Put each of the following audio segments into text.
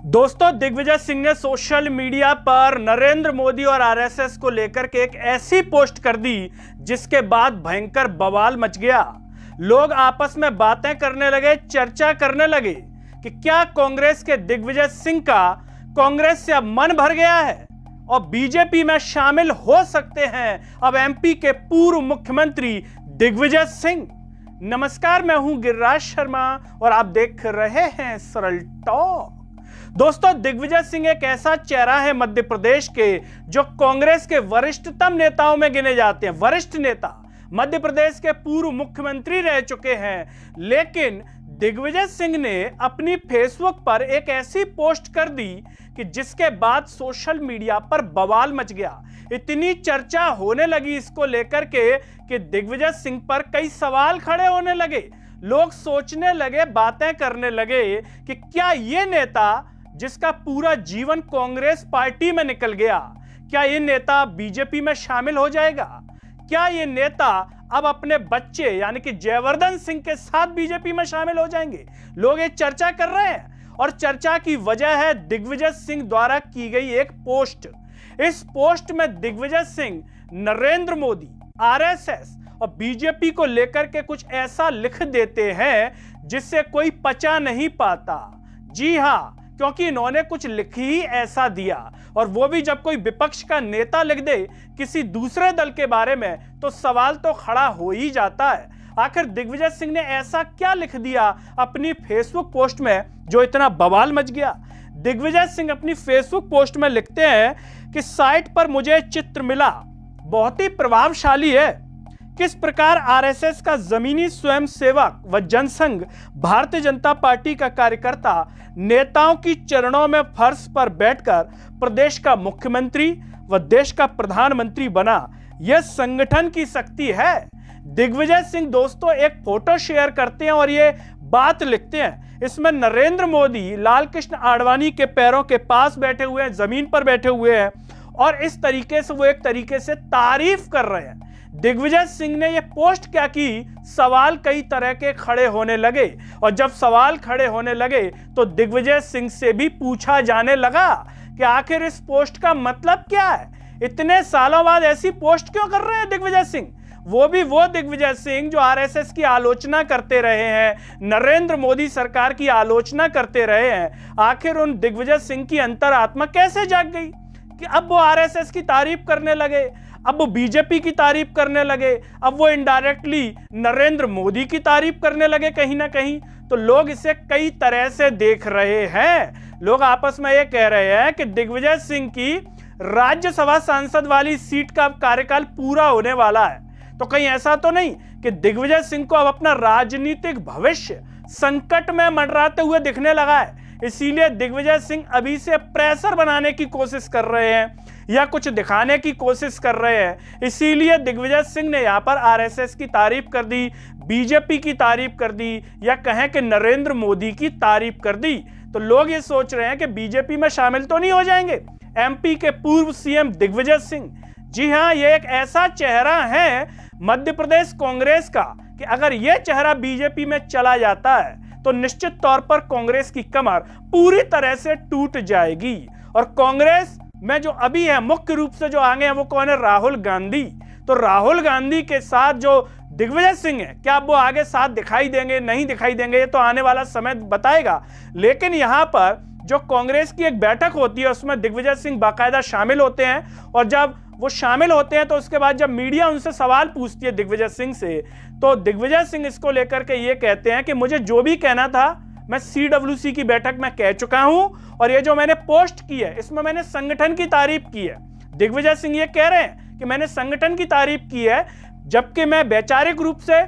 दोस्तों, दिग्विजय सिंह ने social media पर नरेंद्र मोदी और आरएसएस को लेकर के एक ऐसी पोस्ट कर दी जिसके बाद भयंकर बवाल मच गया। लोग आपस में बातें करने लगे, चर्चा करने लगे कि क्या कांग्रेस के दिग्विजय सिंह का कांग्रेस से अब मन भर गया है और बीजेपी में शामिल हो सकते हैं अब एमपी के पूर्व मुख्यमंत्री दिग्विजय सिंह। नमस्कार, मैं हूं गिरिराज शर्मा और आप देख रहे हैं सरल टॉक। दोस्तों, दिग्विजय सिंह एक ऐसा चेहरा है मध्य प्रदेश के जो कांग्रेस के वरिष्ठतम नेताओं में गिने जाते हैं। वरिष्ठ नेता, मध्य प्रदेश के पूर्व मुख्यमंत्री रह चुके हैं। लेकिन दिग्विजय सिंह ने अपनी फेसबुक पर एक ऐसी पोस्ट कर दी कि जिसके बाद सोशल मीडिया पर बवाल मच गया। इतनी चर्चा होने लगी इसको लेकर के कि दिग्विजय सिंह पर कई सवाल खड़े होने लगे। लोग सोचने लगे, बातें करने लगे कि क्या ये नेता जिसका पूरा जीवन कांग्रेस पार्टी में निकल गया, क्या ये नेता बीजेपी में शामिल हो जाएगा? क्या ये नेता अब अपने बच्चे यानी कि जयवर्धन सिंह के साथ बीजेपी में शामिल हो जाएंगे? लोग ये चर्चा कर रहे हैं और चर्चा की वजह है दिग्विजय सिंह द्वारा की गई एक पोस्ट। इस पोस्ट में दिग्विजय सिंह नरेंद्र मोदी, आरएसएस और बीजेपी को लेकर के कुछ ऐसा लिख देते हैं जिससे कोई पचा नहीं पाता। जी हां, क्योंकि इन्होंने कुछ लिख ही ऐसा दिया, और वो भी जब कोई विपक्ष का नेता लिख दे किसी दूसरे दल के बारे में तो सवाल तो खड़ा हो ही जाता है। आखिर दिग्विजय सिंह ने ऐसा क्या लिख दिया अपनी फेसबुक पोस्ट में जो इतना बवाल मच गया? दिग्विजय सिंह अपनी फेसबुक पोस्ट में लिखते हैं कि साइट पर मुझे चित्र मिला, बहुत ही प्रभावशाली है। किस प्रकार आरएसएस का जमीनी स्वयंसेवक व जनसंघ भारतीय जनता पार्टी का कार्यकर्ता नेताओं की चरणों में फर्श पर बैठकर प्रदेश का मुख्यमंत्री व देश का प्रधानमंत्री बना, यह संगठन की शक्ति है। दिग्विजय सिंह दोस्तों एक फोटो शेयर करते हैं और ये बात लिखते हैं। इसमें नरेंद्र मोदी लाल कृष्ण आडवाणी के पैरों के पास बैठे हुए हैं, जमीन पर बैठे हुए हैं, और इस तरीके से वो एक तरीके से तारीफ कर रहे हैं। दिग्विजय सिंह ने यह पोस्ट क्या की, सवाल कई तरह के खड़े होने लगे, और जब सवाल खड़े होने लगे तो दिग्विजय सिंह से भी पूछा जाने लगा कि आखिर इस पोस्ट का मतलब क्या है? इतने सालों बाद ऐसी पोस्ट क्यों कर रहे हैं दिग्विजय सिंह? वो भी वो दिग्विजय सिंह जो आरएसएस की आलोचना करते रहे हैं, नरेंद्र मोदी सरकार की आलोचना करते रहे हैं। आखिर उन दिग्विजय सिंह की अंतरात्मा कैसे जाग गई कि अब वो आरएसएस की तारीफ करने लगे, अब वो बीजेपी की तारीफ करने लगे, अब वो इनडायरेक्टली नरेंद्र मोदी की तारीफ करने लगे कहीं ना कहीं? तो लोग इसे कई तरह से देख रहे हैं। लोग आपस में ये कह रहे हैं कि दिग्विजय सिंह की राज्यसभा सांसद वाली सीट का कार्यकाल पूरा होने वाला है, तो कहीं ऐसा तो नहीं कि दिग्विजय सिंह को अब अपना राजनीतिक भविष्य संकट में मंडराते हुए दिखने लगा है, इसीलिए दिग्विजय सिंह अभी से प्रेशर बनाने की कोशिश कर रहे हैं या कुछ दिखाने की कोशिश कर रहे हैं। इसीलिए दिग्विजय सिंह ने यहां पर आरएसएस की तारीफ कर दी, बीजेपी की तारीफ कर दी, या कहें कि नरेंद्र मोदी की तारीफ कर दी। तो लोग ये सोच रहे हैं कि बीजेपी में शामिल तो नहीं हो जाएंगे एमपी के पूर्व सीएम दिग्विजय सिंह। जी हां, ये एक ऐसा चेहरा है मध्य प्रदेश कांग्रेस का कि अगर यह चेहरा बीजेपी में चला जाता है तो निश्चित तौर पर कांग्रेस की कमर पूरी तरह से टूट जाएगी। और कांग्रेस में जो अभी है मुख्य रूप से जो आगे हैं वो कौन है? राहुल गांधी। तो राहुल गांधी के साथ जो दिग्विजय सिंह है, क्या वो आगे साथ दिखाई देंगे, नहीं दिखाई देंगे, ये तो आने वाला समय बताएगा। लेकिन यहां पर जो कांग्रेस की एक बैठक होती है उसमें दिग्विजय सिंह बाकायदा शामिल होते हैं, और जब वो शामिल होते हैं तो उसके बाद जब मीडिया उनसे सवाल पूछती है दिग्विजय सिंह से, तो दिग्विजय सिंह इसको लेकर के ये कहते हैं कि मुझे जो भी कहना था मैं सीडब्ल्यूसी की बैठक में कह चुका हूं, और ये जो मैंने पोस्ट की है इसमें मैंने संगठन की तारीफ की है। दिग्विजय सिंह ये कह रहे हैं कि मैंने संगठन की तारीफ की है, जबकि मैं वैचारिक रूप से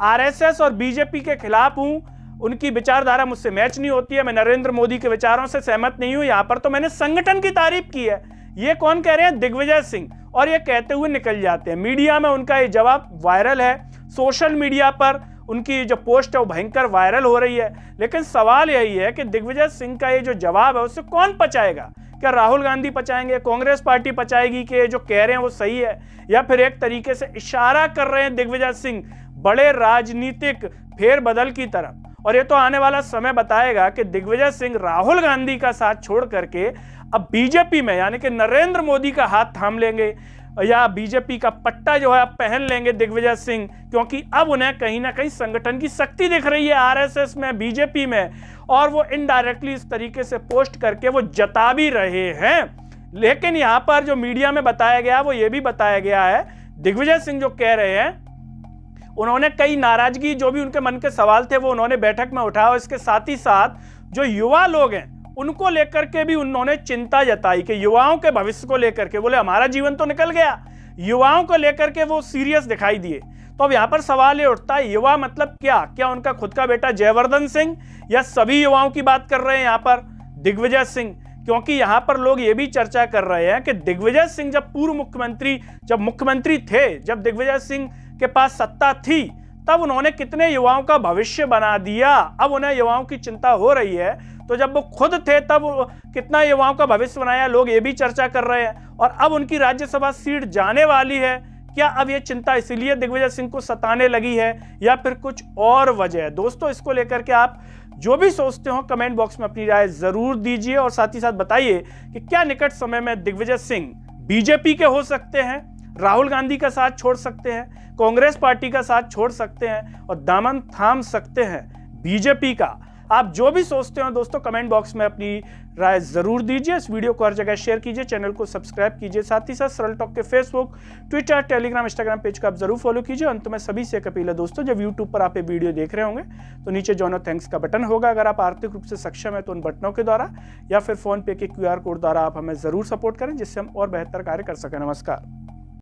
आरएसएस और बीजेपी के खिलाफ हूं, उनकी विचारधारा मुझसे मैच नहीं होती है, मैं नरेंद्र मोदी के विचारों से सहमत नहीं हूं। यहां पर तो मैंने संगठन की तारीफ की है। ये कौन कह रहे हैं? दिग्विजय सिंह। और ये कहते हुए निकल जाते हैं। मीडिया में उनका ये जवाब वायरल है, सोशल मीडिया पर उनकी जो पोस्ट है वो भयंकर वायरल हो रही है। लेकिन सवाल यही है कि दिग्विजय सिंह का ये जो जवाब है उससे कौन पचाएगा? क्या राहुल गांधी पचाएंगे, कांग्रेस पार्टी पचाएगी कि जो कह रहे हैं वो सही है, या फिर एक तरीके से इशारा कर रहे हैं दिग्विजय सिंह बड़े राजनीतिक फेरबदल की तरफ? और ये तो आने वाला समय बताएगा कि दिग्विजय सिंह राहुल गांधी का साथ छोड़ करके अब बीजेपी में यानी कि नरेंद्र मोदी का हाथ थाम लेंगे या बीजेपी का पट्टा जो है अब पहन लेंगे दिग्विजय सिंह, क्योंकि अब उन्हें कहीं ना कहीं संगठन की शक्ति दिख रही है आरएसएस में, बीजेपी में, और वो इनडायरेक्टली इस तरीके से पोस्ट करके वो जता भी रहे हैं। लेकिन यहां पर जो मीडिया में बताया गया वो ये भी बताया गया है, दिग्विजय सिंह जो कह रहे हैं उन्होंने कई नाराजगी जो भी उनके मन के सवाल थे वो उन्होंने बैठक में उठाया, और इसके साथ ही साथ जो युवा लोग हैं उनको लेकर के भी उन्होंने चिंता जताई कि युवाओं के भविष्य को लेकर के, बोले हमारा जीवन तो निकल गया, युवाओं को लेकर के वो सीरियस दिखाई दिए। तो अब यहां पर सवाल ये उठता है, युवा मतलब क्या उनका खुद का बेटा जयवर्धन सिंह या सभी युवाओं की बात कर रहे हैं यहां पर दिग्विजय सिंह? क्योंकि यहां पर लोग ये भी चर्चा कर रहे हैं कि दिग्विजय सिंह जब पूर्व मुख्यमंत्री, जब मुख्यमंत्री थे, जब दिग्विजय सिंह के पास सत्ता थी, तब उन्होंने कितने युवाओं का भविष्य बना दिया। अब उन्हें युवाओं की चिंता हो रही है, तो जब वो खुद थे तब कितना युवाओं का भविष्य बनाया, लोग ये भी चर्चा कर रहे हैं। और अब उनकी राज्यसभा सीट जाने वाली है, क्या अब ये चिंता इसीलिए दिग्विजय सिंह को सताने लगी है या फिर कुछ और वजह है? दोस्तों, इसको लेकर के आप जो भी सोचते हो कमेंट बॉक्स में अपनी राय जरूर दीजिए, और साथ ही साथ बताइए कि क्या निकट समय में दिग्विजय सिंह बीजेपी के हो सकते हैं, राहुल गांधी का साथ छोड़ सकते हैं, कांग्रेस पार्टी का साथ छोड़ सकते हैं और दामन थाम सकते हैं बीजेपी का? आप जो भी सोचते हो दोस्तों कमेंट बॉक्स में अपनी राय जरूर दीजिए। इस वीडियो को हर जगह शेयर कीजिए, चैनल को सब्सक्राइब कीजिए, साथ ही साथ सरल टॉक के Facebook, Twitter, Telegram, Instagram page को आप जरूर फॉलो कीजिए। अंत में सभी से एक अपील है दोस्तों, जब यूट्यूब पर आप ये वीडियो देख रहे होंगे तो नीचे जॉनो थैंक्स का बटन होगा। अगर आप आर्थिक रूप से सक्षम है तो उन बटनों के द्वारा या फिर फोन पे के QR कोड द्वारा आप हमें जरूर सपोर्ट करें, जिससे हम और बेहतर कार्य कर सकें। नमस्कार।